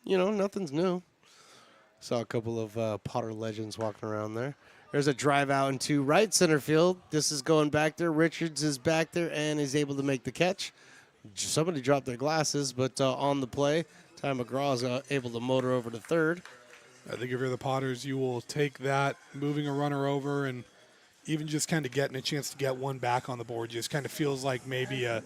nothing's new. Saw a couple of Potter legends walking around there. There's a drive out into right center field. This is going back there. Richards is back there and is able to make the catch. Somebody dropped their glasses, but on the play, Ty McGraw is able to motor over to third. I think if you're the Potters, you will take that, moving a runner over, and even just kind of getting a chance to get one back on the board just kind of feels like maybe a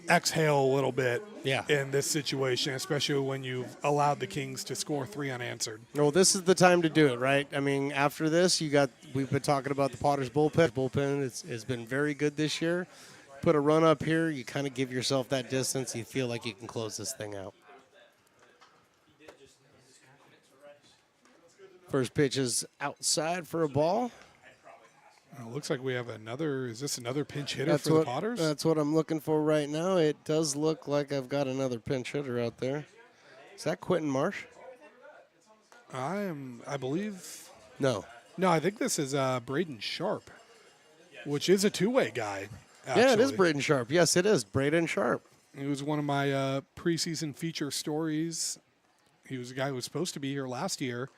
exhale a little bit in this situation, especially when you've allowed the Kings to score 3 unanswered. Well, this is the time to do it, right? I mean, after this, we've been talking about the Potters bullpen. Bullpen has been very good this year. Put a run up here, you kind of give yourself that distance. You feel like you can close this thing out. First pitch is outside for a ball. It looks like we have another. Is this another pinch hitter for the Potters? That's what I'm looking for right now. It does look like I've got another pinch hitter out there. Is that Quentin Marsh? I believe. No, I think this is Braden Sharp, which is a two-way guy. Actually. Yeah, it is Braden Sharp. Yes, it is Braden Sharp. He was one of my preseason feature stories. He was a guy who was supposed to be here last year.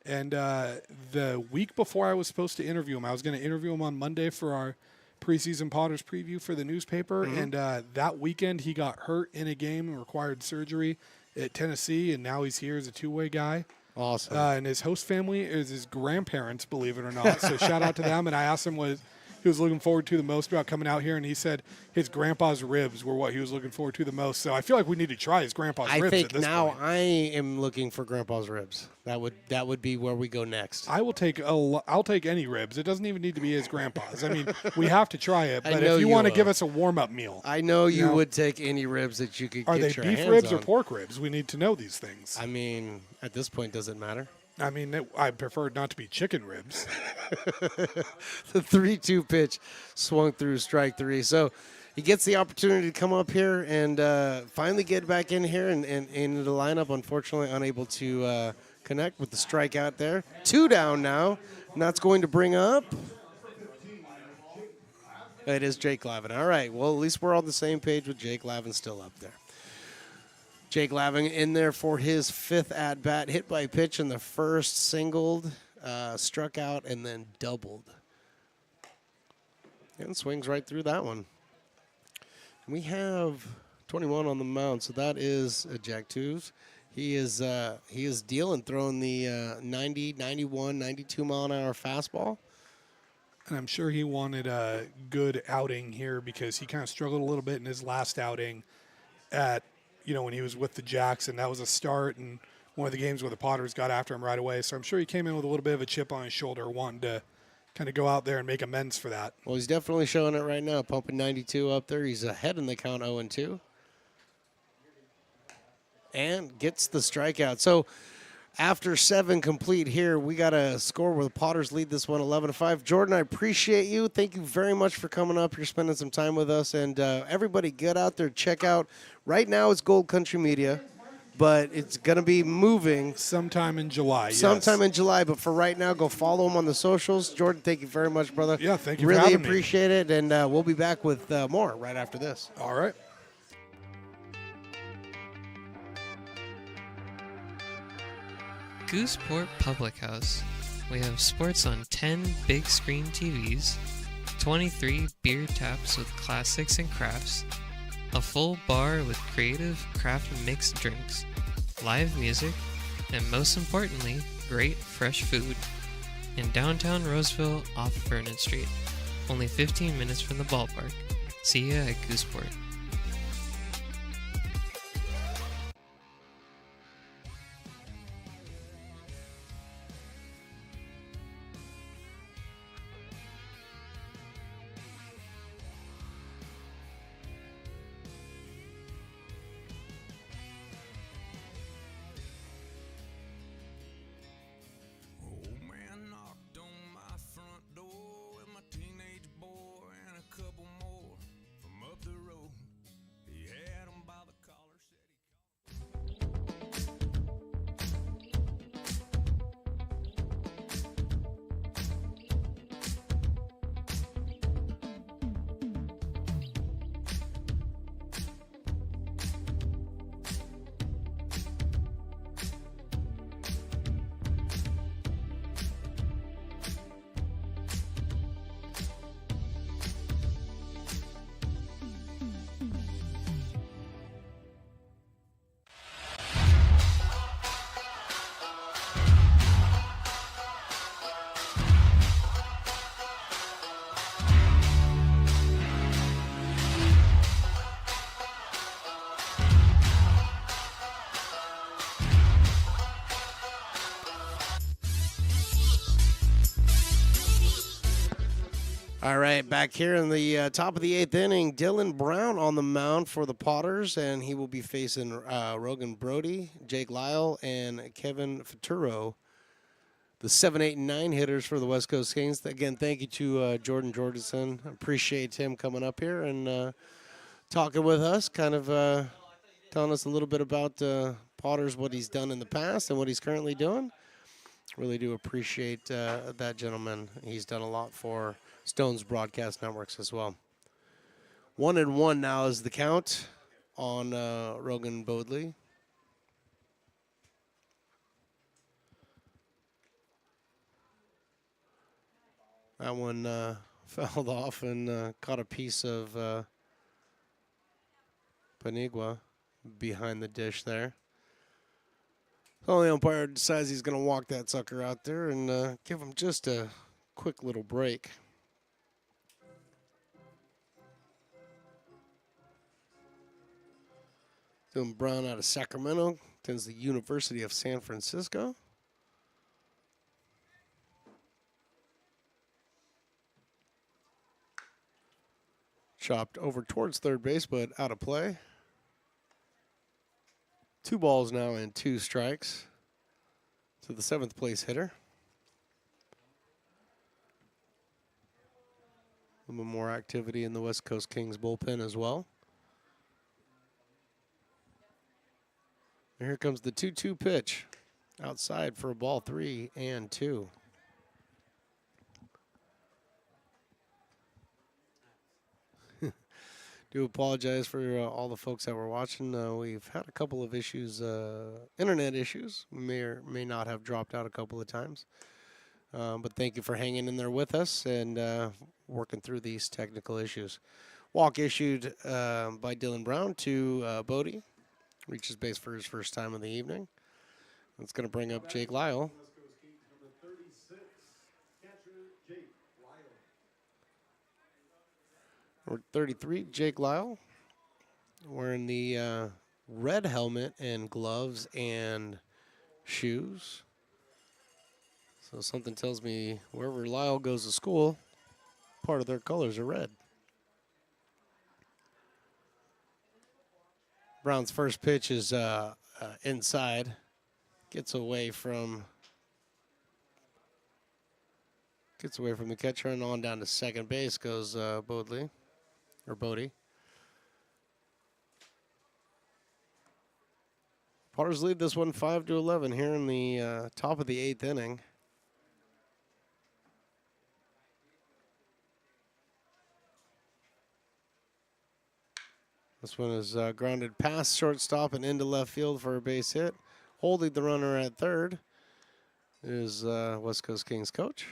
And the week before I was supposed to interview him, I was going to interview him on Monday for our preseason Potters preview for the newspaper. Mm-hmm. And that weekend, he got hurt in a game and required surgery at Tennessee. And now he's here as a two-way guy. Awesome. And his host family is his grandparents, believe it or not. So shout out to them. And I asked him what he was looking forward to the most about coming out here, and he said his grandpa's ribs were what he was looking forward to the most. So I feel like we need to try his grandpa's ribs. I think at this now point. I am looking for grandpa's ribs. That would be where we go next. I'll take any ribs. It doesn't even need to be his grandpa's. I mean, we have to try it. But if you want to give us a warm-up meal, I know you would take any ribs that you could. Are get they your beef hands ribs on. or pork ribs? We need to know these things. I mean, at this point, does it matter? I mean, I prefer not to be chicken ribs. The 3-2 pitch swung through strike 3. So he gets the opportunity to come up here and finally get back in here and into the lineup. Unfortunately, unable to connect with the strikeout there. 2 down now. And that's going to bring up. It is Jake Lavin. All right. Well, at least we're on the same page with Jake Lavin still up there. Jake Lavin in there for his 5th at-bat. Hit by pitch in the first, singled, struck out, and then doubled. And swings right through that one. We have 21 on the mound, so that is Jack Tuves. He is dealing, throwing the 90, 91, 92 mile-an-hour fastball. And I'm sure he wanted a good outing here because he kind of struggled a little bit in his last outing at when he was with the Jacks, and that was a start and one of the games where the Potters got after him right away. So I'm sure he came in with a little bit of a chip on his shoulder, wanting to kind of go out there and make amends for that. Well, he's definitely showing it right now, pumping 92 up there. He's ahead in the count 0-2. And gets the strikeout. So after 7 complete here, we got a score where the Potters lead this one 11-5. Jordan, I appreciate you. Thank you very much for coming up. You're spending some time with us. And everybody get out there, check out. Right now it's Gold Country Media, but it's going to be moving. Sometime in July, Sometime in July, but for right now, go follow him on the socials. Jordan, thank you very much, brother. Yeah, thank you really for having me. Appreciate it, and we'll be back with more right after this. All right. Gooseport Public House. We have sports on 10 big screen TVs, 23 beer taps with classics and crafts, a full bar with creative craft mixed drinks, live music, and most importantly, great fresh food. In downtown Roseville off Vernon Street, only 15 minutes from the ballpark. See ya at Gooseport. Teenage boy and a couple more from up the road. All right, back here in the top of the 8th inning, Dylan Brown on the mound for the Potters, and he will be facing Rogan Brody, Jake Lyle, and Kevin Faturo, the 7, 8, and 9 hitters for the West Coast Kings. Again, thank you to Jordan Jorgensen. Appreciate him coming up here and talking with us, kind of telling us a little bit about Potters, what he's done in the past and what he's currently doing. Really do appreciate that gentleman. He's done a lot for Stones Broadcast Networks as well. 1-1 now is the count on Rogan Bodley. That one fouled off and caught a piece of Panigua behind the dish there. So the umpire decides he's going to walk that sucker out there and give him just a quick little break. Dylan Brown out of Sacramento, attends the University of San Francisco. Chopped over towards third base, but out of play. 2 balls now and 2 strikes to the 7th place hitter. A little bit more activity in the West Coast Kings bullpen as well. And here comes the 2-2 pitch. Outside for a ball, 3-2. Do apologize for all the folks that were watching. We've had a couple of issues, internet issues. We may or may not have dropped out a couple of times. But thank you for hanging in there with us and working through these technical issues. Walk issued by Dylan Brown to Bodie. Reaches base for his first time of the evening. That's going to bring up Jake Lyle. Number 33, Jake Lyle, wearing the red helmet and gloves and shoes. So something tells me wherever Lyle goes to school, part of their colors are red. Brown's first pitch is inside. Gets away from the catcher and on down to second base goes Bodie. Potters lead this one 5-11 here in the top of the 8th inning. This one is grounded past shortstop and into left field for a base hit. Holding the runner at third is West Coast Kings coach.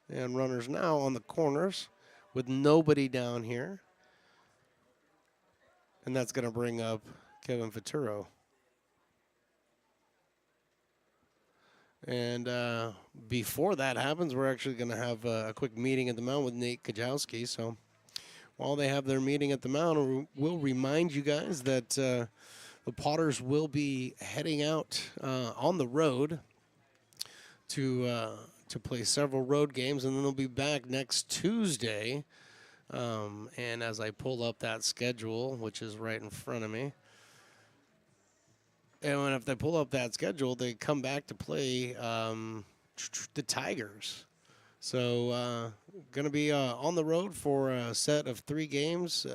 And runners now on the corners with nobody down here. And that's going to bring up Kevin Faturo. And before that happens, we're actually going to have a quick meeting at the mound with Nate Kajowski. So while they have their meeting at the mound, we'll remind you guys that the Potters will be heading out on the road to play several road games, and then they'll be back next Tuesday. And as I pull up that schedule, which is right in front of me, and if they pull up that schedule, they come back to play the Tigers. So going to be on the road for a set of 3 games,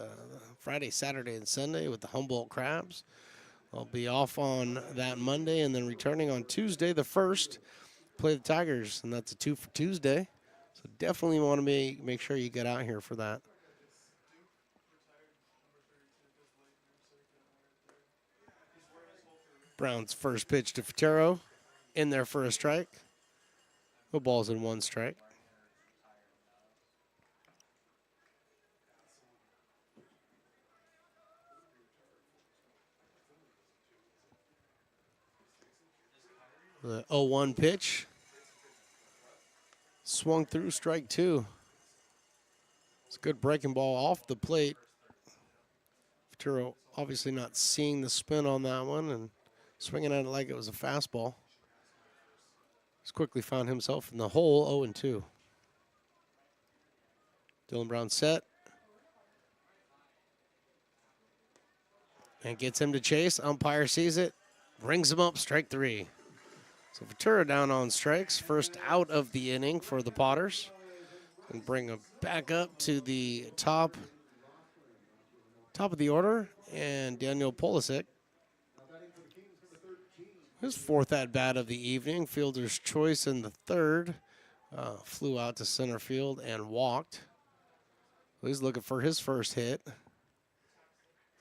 Friday, Saturday, and Sunday with the Humboldt Crabs. I'll be off on that Monday and then returning on Tuesday, the 1st, play the Tigers, and that's a 2 for Tuesday. So definitely want to make sure you get out here for that. Brown's first pitch to Faturo, in there for a strike. The ball's in 1 strike. The 0-1 pitch. Swung through, strike 2. It's a good breaking ball off the plate. Faturo obviously not seeing the spin on that one and swinging at it like it was a fastball. He's quickly found himself in the hole, 0-2. Dylan Brown set. And gets him to chase. Umpire sees it. Rings him up. Strike 3. So Ventura down on strikes. First out of the inning for the Potters. And bring him back up to the top of the order. And Daniel Polasek. His 4th at-bat of the evening. Fielder's choice in the 3rd. Flew out to center field and walked. So he's looking for his first hit.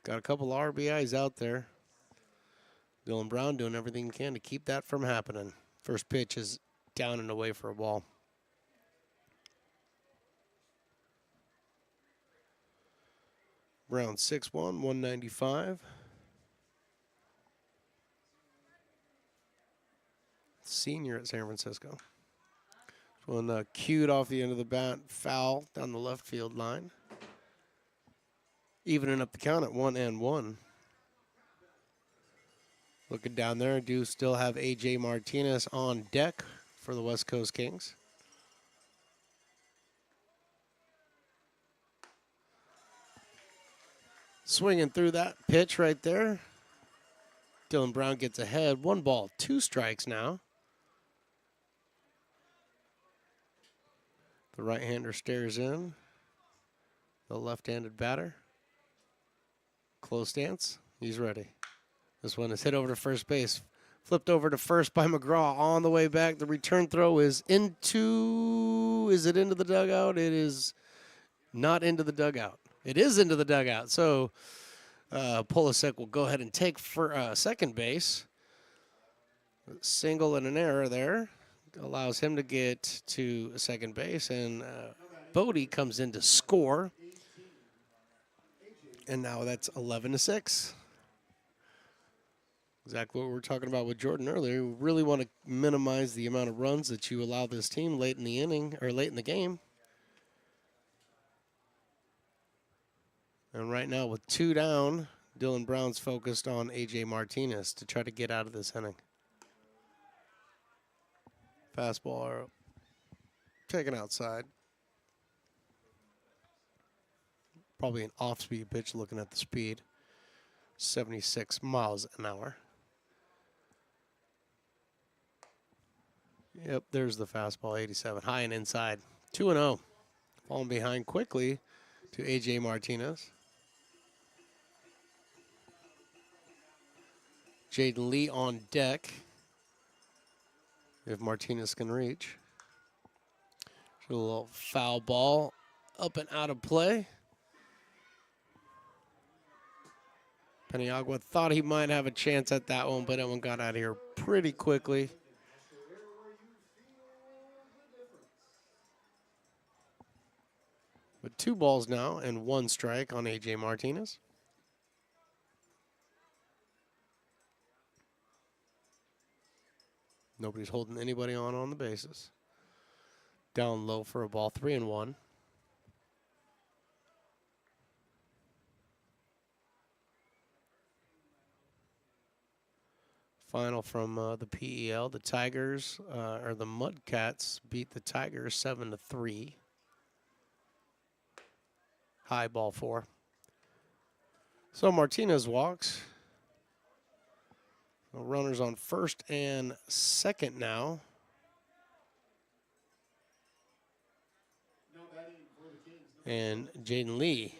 Got a couple RBIs out there. Dylan Brown doing everything he can to keep that from happening. First pitch is down and away for a ball. Brown 6'1", 195. Senior at San Francisco. One cued off the end of the bat, foul down the left field line. Evening up the count at 1-1. Looking down there, do still have A.J. Martinez on deck for the West Coast Kings. Swinging through that pitch right there. Dylan Brown gets ahead. 1 ball, 2 strikes now. The right-hander stares in. The left-handed batter. Close stance. He's ready. This one is hit over to first base. Flipped over to first by McGraw on the way back. The return throw is into... Is it into the dugout? It is not into the dugout. It is into the dugout. So Polasek will go ahead and take for second base. Single and an error there. Allows him to get to second base. And Bodie comes in to score. And now that's 11-6. Exactly what we were talking about with Jordan earlier. We really want to minimize the amount of runs that you allow this team late in the inning or late in the game. And right now with 2 down, Dylan Brown's focused on A.J. Martinez to try to get out of this inning. Fastball taken outside. Probably an off-speed pitch looking at the speed. 76 miles an hour. Yep, there's the fastball, 87. High and inside. 2-0. Falling behind quickly to A.J. Martinez. Jaden Lee on deck. If Martinez can reach. A little foul ball up and out of play. Paniagua thought he might have a chance at that one, but that one got out of here pretty quickly. With 2 balls now and 1 strike on A.J. Martinez. Nobody's holding anybody on the bases. Down low for a ball, 3-1. Final from the PEL. The Tigers, or the Mudcats, beat the Tigers 7-3. High ball 4. So Martinez walks. The runners on first and second now. And Jaden Lee.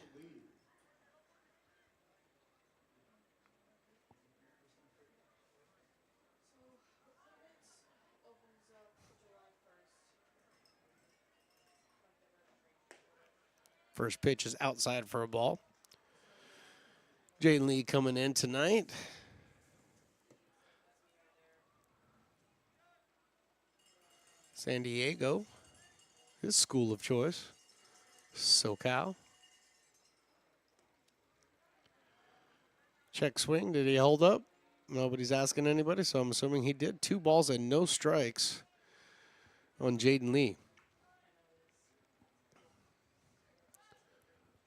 First pitch is outside for a ball. Jaden Lee coming in tonight. San Diego, his school of choice. SoCal. Check swing. Did he hold up? Nobody's asking anybody, so I'm assuming he did. 2 balls and no strikes on Jaden Lee.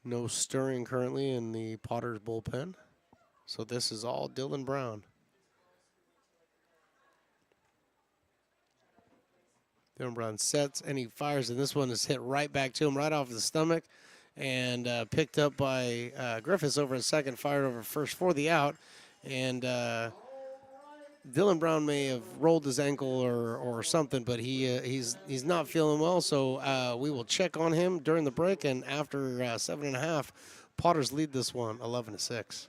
No stirring currently in the Potters bullpen. So this is all Dylan Brown. Dylan Brown sets and he fires, and this one is hit right back to him, right off the stomach, and picked up by Griffiths over at second, fired over first for the out. And Dylan Brown may have rolled his ankle or something, but he's not feeling well. So we will check on him during the break, and after 7.5, Potters lead this one 11-6.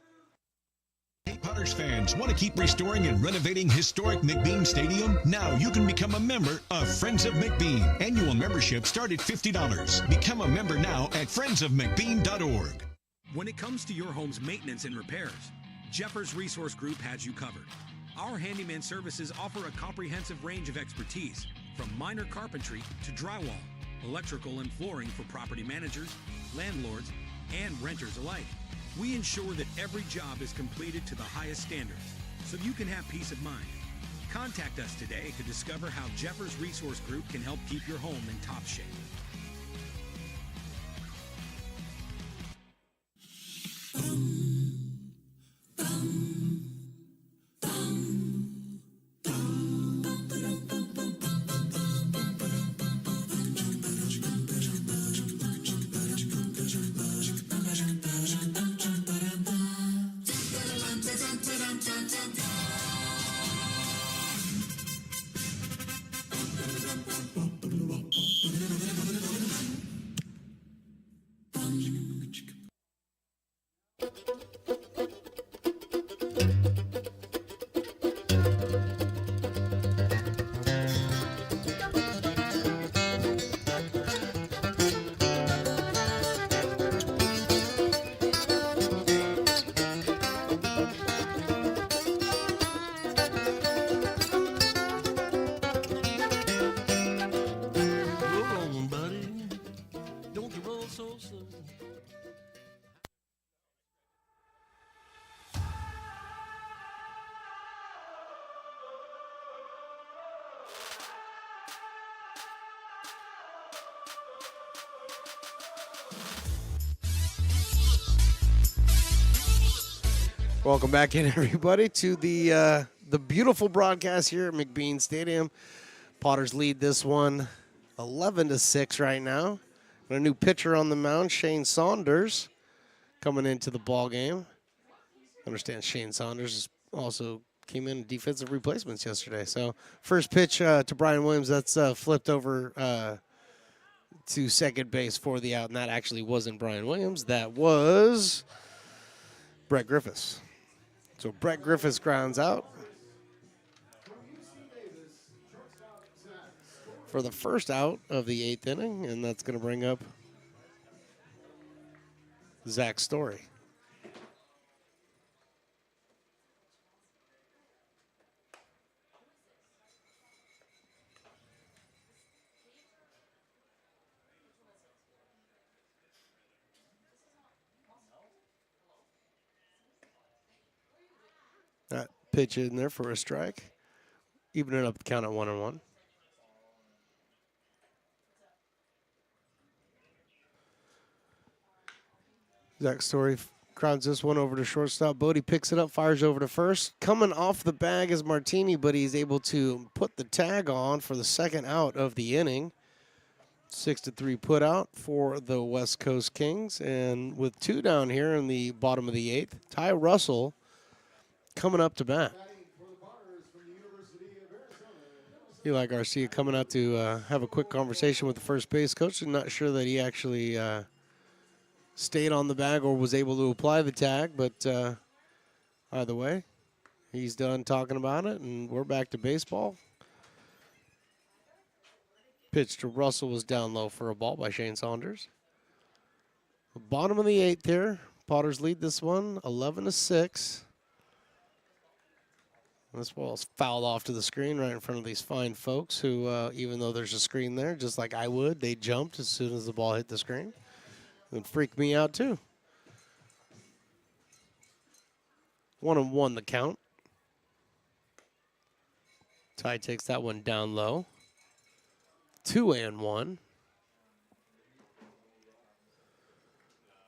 Hey, Potters fans, want to keep restoring and renovating historic McBean Stadium? Now you can become a member of Friends of McBean. Annual membership start at $50. Become a member now at friendsofmcbean.org. When it comes to your home's maintenance and repairs, Jeffers Resource Group has you covered. Our handyman services offer a comprehensive range of expertise, from minor carpentry to drywall, electrical and flooring for property managers, landlords, and renters alike. We ensure that every job is completed to the highest standards, so you can have peace of mind. Contact us today to discover how Jeffers Resource Group can help keep your home in top shape. Welcome back in, everybody, to the beautiful broadcast here at McBean Stadium. Potters lead this one 11-6 right now. Got a new pitcher on the mound, Shane Saunders, coming into the ball game. Understand Shane Saunders is also came in defensive replacements yesterday. So first pitch to Brian Williams, that's flipped over to second base for the out, and that actually wasn't Brian Williams. That was Brett Griffiths. So Brett Griffiths grounds out for the first out of the 8th inning, and that's going to bring up Zach Story. That pitch in there for a strike. Evening up the count at 1-1. Zach Story crowds this one over to shortstop. Bodie picks it up, fires over to first. Coming off the bag is Martini, but he's able to put the tag on for the second out of the inning. 6-3 put out for the West Coast Kings. And with 2 down here in the bottom of the 8th, Ty Russell coming up to bat. Eli Garcia coming out to have a quick conversation with the first base coach. I'm not sure that he actually stayed on the bag or was able to apply the tag, but either way, he's done talking about it, and we're back to baseball. Pitch to Russell was down low for a ball by Shane Saunders. Bottom of the 8th here. Potters lead this one 11-6. This ball's fouled off to the screen right in front of these fine folks who, even though there's a screen there, just like I would, they jumped as soon as the ball hit the screen. It would freak me out, too. 1-1 the count. Ty takes that one down low. 2-1.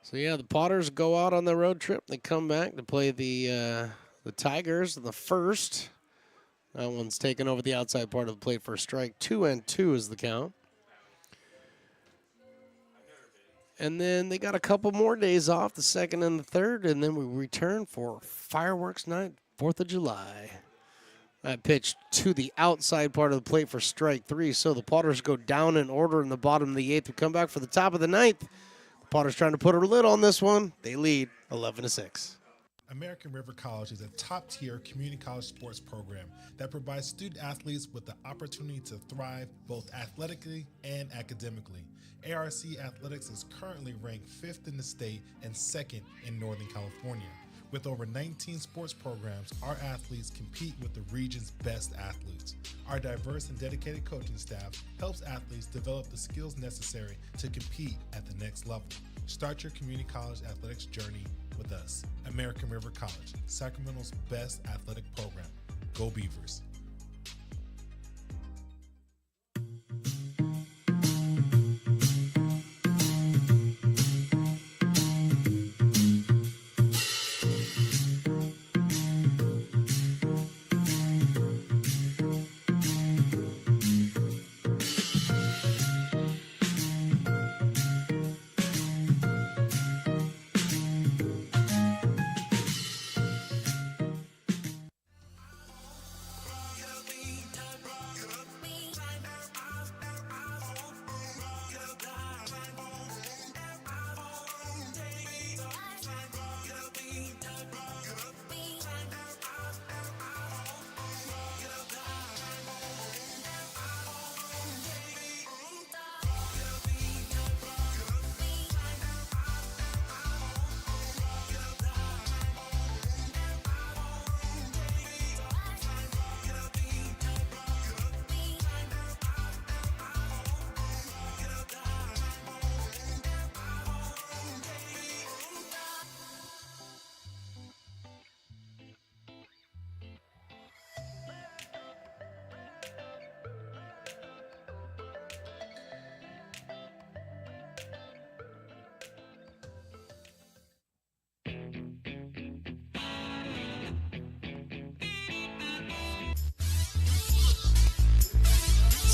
So, yeah, the Potters go out on their road trip. They come back to play the Tigers in the first. That one's taken over the outside part of the plate for a strike. 2-2 is the count. And then they got a couple more days off, the second and the third, and then we return for fireworks night, 4th of July. That pitch to the outside part of the plate for strike 3. So the Potters go down in order in the bottom of the 8th. We come back for the top of the 9th. The Potters trying to put a lid on this one. They lead 11-6. American River College is a top-tier community college sports program that provides student athletes with the opportunity to thrive both athletically and academically. ARC Athletics is currently ranked 5th in the state and 2nd in Northern California. With over 19 sports programs, our athletes compete with the region's best athletes. Our diverse and dedicated coaching staff helps athletes develop the skills necessary to compete at the next level. Start your community college athletics journey with us. American River College, Sacramento's best athletic program. Go Beavers.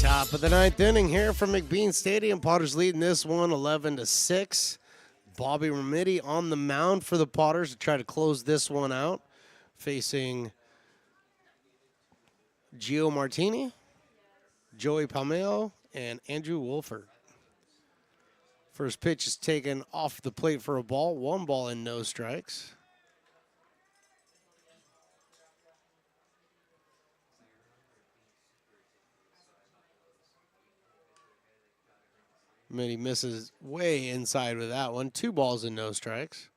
Top of the 9th inning here from McBean Stadium. Potters leading this one 11-6. Bobby Remedy on the mound for the Potters to try to close this one out, facing Gio Martini, Joey Palmeo, and Andrew Wolford. First pitch is taken off the plate for a ball. 1 ball and no strikes. He misses way inside with that one. 2 balls and no strikes.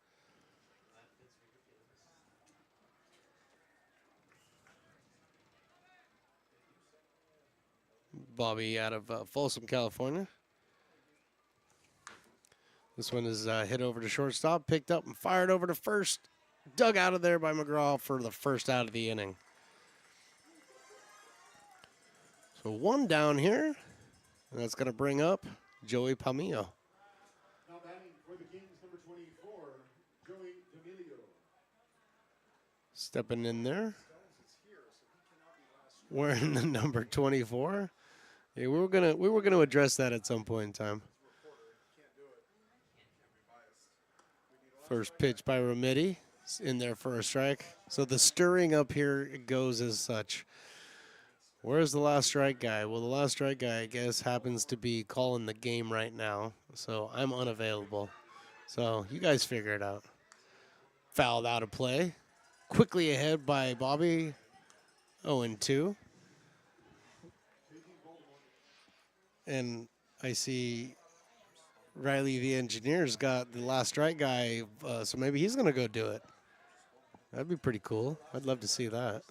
Bobby out of Folsom, California. This one is hit over to shortstop, picked up and fired over to first. Dug out of there by McGraw for the first out of the inning. So 1 down here. And that's going to bring up Joey Palmeo. Now batting for the Kings, number 24, Joey D'Amelio. Stepping in there. Wearing the number 24. Yeah, we were gonna address that at some point in time. First pitch by Remedy. In there for a strike. So the stirring up here goes as such. Where's the last strike guy? Well, the last strike guy, I guess, happens to be calling the game right now. So I'm unavailable. So you guys figure it out. Fouled out of play. Quickly ahead by Bobby. 0-2. And I see Riley, the engineer's got the last strike guy. So maybe he's going to go do it. That'd be pretty cool. I'd love to see that.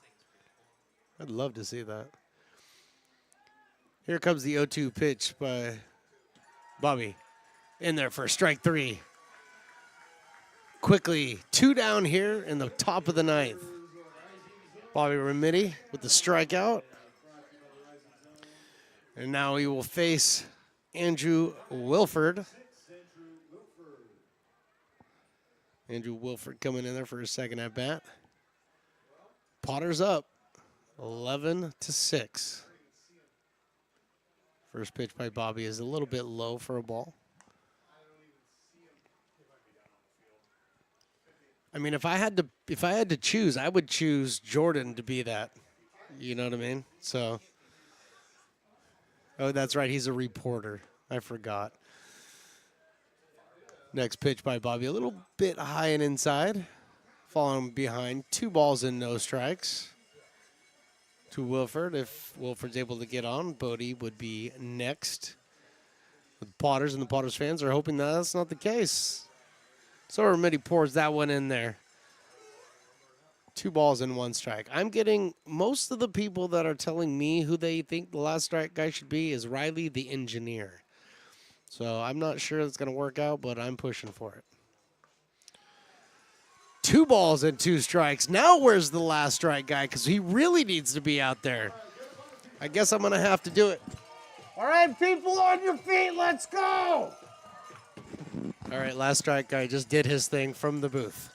I'd love to see that. Here comes the 0-2 pitch by Bobby. In there for strike 3. Quickly, 2 down here in the top of the 9th. Bobby Remedy with the strikeout. And now he will face Andrew Wilford. Andrew Wilford coming in there for his second at bat. Potter's up. 11-6. First pitch by Bobby is a little bit low for a ball. I mean, if I had to choose, I would choose Jordan to be that. You know what I mean? So, oh, that's right. He's a reporter. I forgot. Next pitch by Bobby, a little bit high and inside. Falling behind. 2 balls and no strikes to Wilford. If Wilford's able to get on, Bodie would be next. The Potters and the Potters fans are hoping that that's not the case. So Remedy pours that one in there. 2 balls and 1 strike. I'm getting most of the people that are telling me who they think the last strike guy should be is Riley the engineer. So I'm not sure it's going to work out, but I'm pushing for it. 2 balls and 2 strikes. Now where's the last strike guy? Because he really needs to be out there. I guess I'm going to have to do it. All right, people on your feet, let's go. All right, last strike guy just did his thing from the booth.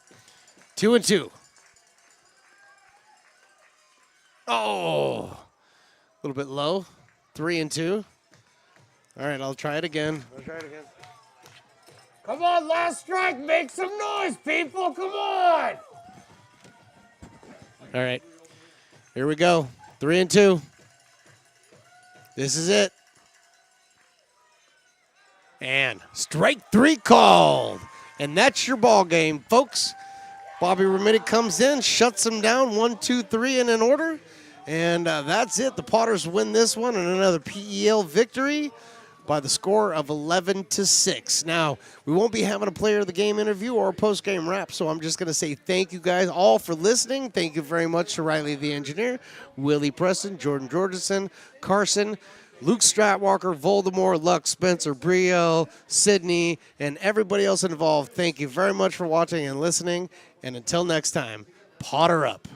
2-2. Oh, a little bit low. 3-2. All right, I'll try it again. Come on, last strike. Make some noise, people. Come on. All right, here we go. 3-2. This is it. And strike 3 called. And that's your ball game, folks. Bobby Remedy comes in, shuts him down. 1, 2, 3 in an order. And that's it. The Potters win this one and another PEL victory by the score of 11-6. Now, we won't be having a player of the game interview or a post-game wrap, so I'm just going to say thank you guys all for listening. Thank you very much to Riley the engineer, Willie Preston, Jordan Georgeson, Carson, Luke Stratwalker, Voldemort, Lux, Spencer, Brielle, Sydney, and everybody else involved. Thank you very much for watching and listening. And until next time, Potter up.